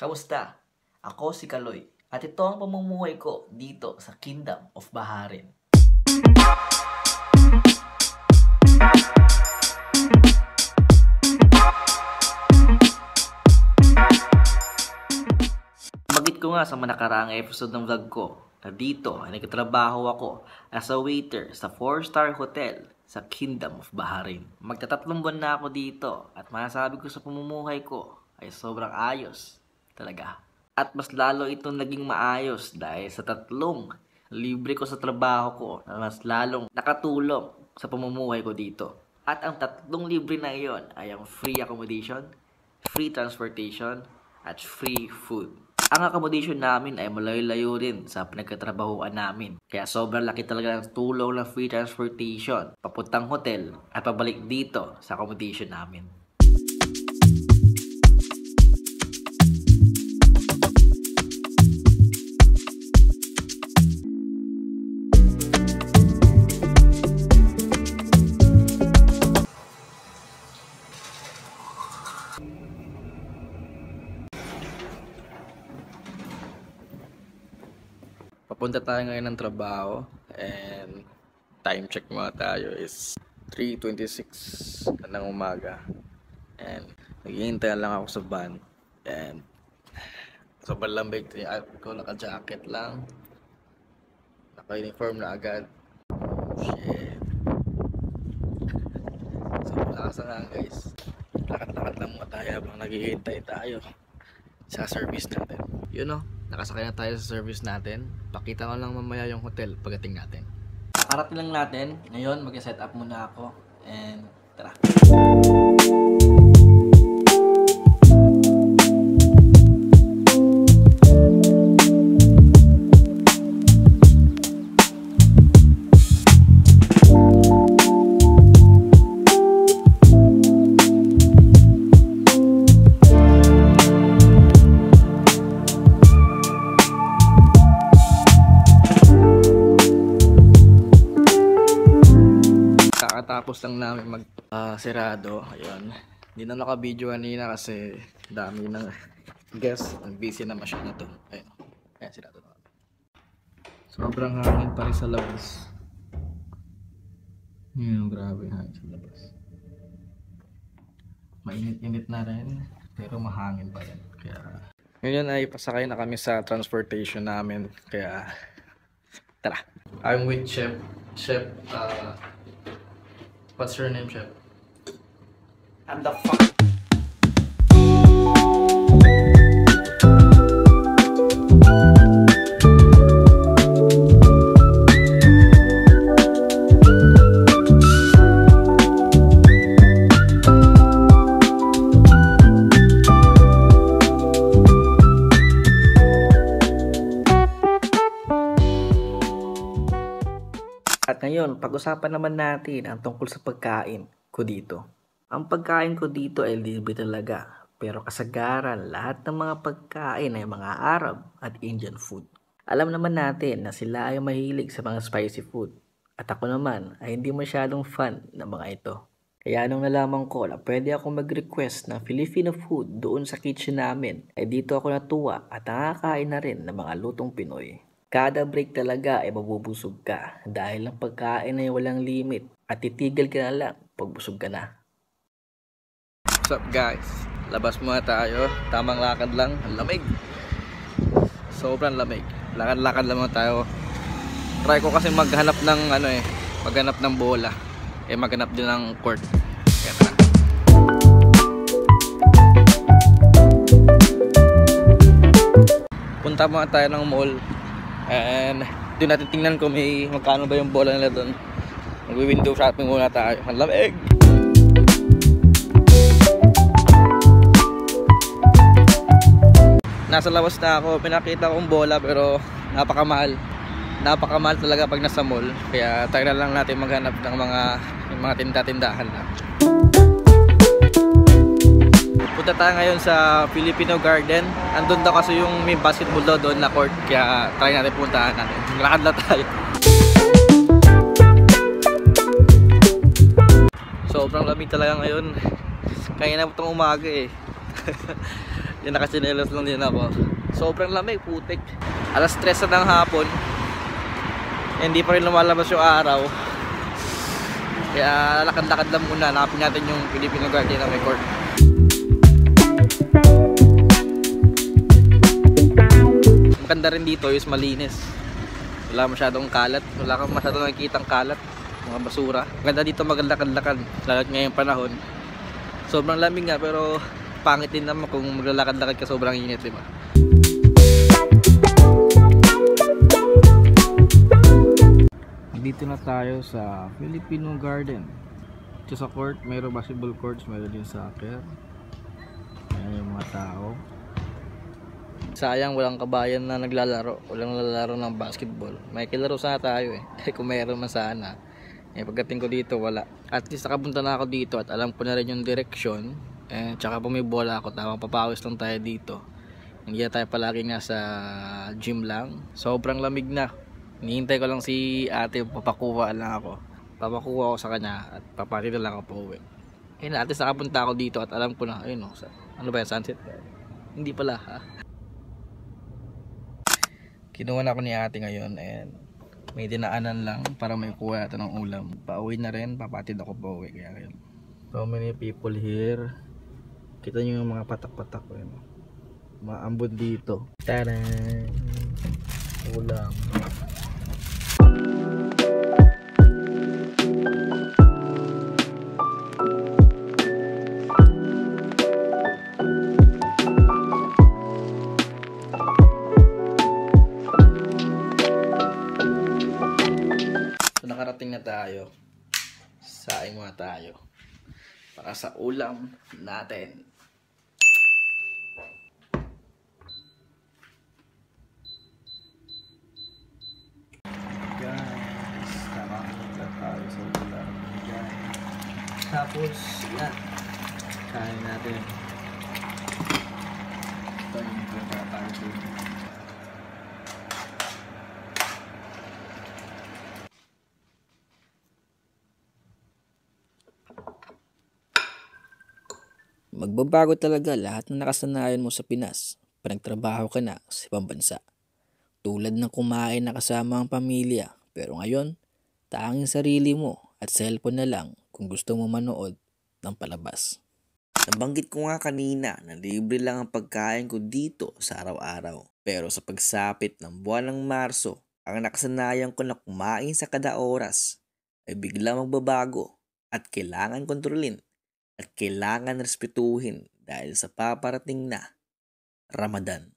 Kamusta? Ako si Kaloy at ito ang pamumuhay ko dito sa Kingdom of Baharin. Bagit ko nga sa nakaraang episode ng vlog ko na dito ay nagtatrabaho ako as a waiter sa 4-star hotel sa Kingdom of Baharin. Magtatatlong buwan na ako dito at masasabi ko sa pamumuhay ko ay sobrang ayos talaga. At mas lalo itong naging maayos dahil sa 3 libre ko sa trabaho ko na mas lalong nakatulong sa pamumuhay ko dito. At ang 3 libre na iyon ay ang free accommodation, free transportation, at free food. Ang accommodation namin ay malayo-layo rin sa pinagkatrabahuan namin. Kaya sobrang laki talaga ng tulong ng free transportation, papuntang hotel at pabalik dito sa accommodation namin. Papunta tayo ngayon ng trabaho and time check mga tayo is 3:26 ng umaga and naghihintay lang ako sa van and sobrang lamig ko, naka-jacket lang, naka-uniform na agad. Shit, sobrang lakas na guys. Lakad-lakad lang mga tayo habang naghihintay tayo sa service natin. You know, nakasakay na tayo sa service natin. Pakita ko lang mamaya yung hotel pagdating natin. Kakarating lang natin. Ngayon, mag-set up muna ako. And tara. Tapos lang namin mag-sirado. Ayun. Hindi na naka-video kanina kasi dami ng guests. Busy na masyado to. Ayun. Ayan, sirado na. Sobrang hangin pa rin sa labas. Grabe hangin sa labas. Mainit-init na rin. Pero mahangin pa rin. Kaya ngayon ay pasakay na kami sa transportation namin. Kaya tara. I'm with Chef. What's your name, Chef? I'm the fuck. At ngayon, pag-usapan naman natin ang tungkol sa pagkain ko dito. Ang pagkain ko dito ay libre talaga. Pero kasagaran, lahat ng mga pagkain ay mga Arab at Indian food. Alam naman natin na sila ay mahilig sa mga spicy food. At ako naman ay hindi masyadong fan ng mga ito. Kaya nung nalaman ko na pwede akong mag-request ng Filipino food doon sa kitchen namin, ay dito ako natuwa at nakakain na rin ng mga lutong Pinoy. Kada break talaga ay mabubusog ka dahil ang pagkain ay walang limit at titigil ka na lang pag busog ka na. What's up guys? Labas muna tayo. Tamang lakad lang. Ang lamig. Sobrang lamig. Lakad-lakad lang muna tayo. Try ko kasi maghanap ng maghanap ng bola. Maghanap din ng court. Kaya tara. Punta muna tayo ng mall. And doon natin tingnan kung may magkano ba yung bola nila doon. Mag-window shopping muna tayo. Ang lamig! Nasa labas na ako. Pinakita kong bola pero napakamahal. Napakamahal talaga pag nasa mall. Kaya tayo na lang natin maghanap ng mga tinda-tindahan na. Punta tayo ngayon sa Filipino Garden. Andun daw kasi yung may basketball daw doon na court. Kaya try natin puntahan natin. Lakad na tayo. Sobrang lamig talaga ngayon. Kaya na itong umaga eh. Yung nakasinelos lang din ako. Sobrang lamig, putik. Alas 3 na ng hapon. Hindi pa rin lumalabas yung araw. Kaya lakad-lakad lang muna. Nakapin natin yung Filipino Garden na record. Maganda rin dito is malinis. Wala masyadong kalat. Wala kang masyadong nakikitang kalat. Mga basura. Maganda dito maglakad-lakad. Lalo't ngayong panahon. Sobrang lamig nga pero pangit din naman kung maglalakad-lakad ka sobrang init, diba? Dito na tayo sa Filipino Garden. Ito sa court, mayroong basketball courts, mayroon din soccer. Ayan yung mga tao. Sayang walang kabayan na naglalaro. Walang lalaro ng basketball. May kilaro sana tayo eh. Kung mayroon man sana. Pagdating ko dito wala. At least nakapunta na ako dito at alam ko na rin yung direksyon. Tsaka kung may bola ako, tamang papawis lang tayo dito. Hindi na tayo palagi nasa gym lang. Sobrang lamig na. Hinihintay ko lang si ate, papakuha lang ako. Papakuha ako sa kanya at papatid na lang ako pa uwi. At least nakapunta ako dito at alam ko na, ayun o, ano ba yan, sunset? Hindi pala ha. Kinuha na ako ni ate ngayon and may dinaanan lang para may kuha natin ng ulam. Pauwi na rin, papatid ako pa uwi. Kaya yun. So many people here. Kita nyo yung mga patak-patak ko yun. Mga ambon dito. Taran! Ulam. So nakarating na tayo. Saing muna tayo. Para sa ulam natin. Guys, nakakita tayo sa ulam. Tapos, yan. Kain natin. Ito yung pagkakain. Magbabago talaga lahat ng nakasanayan mo sa Pinas pag nagtrabaho ka na sa ibang bansa. Tulad ng kumain na kasama ang pamilya, pero ngayon, tanging sarili mo at cellphone na lang kung gusto mo manood ng palabas. Nabanggit ko nga kanina na libre lang ang pagkain ko dito sa araw-araw. Pero sa pagsapit ng buwan ng Marso, ang nakasanayan ko na kumain sa kada oras ay bigla magbabago at kailangan kontrolin. At kailangan respetuhin dahil sa paparating na Ramadan.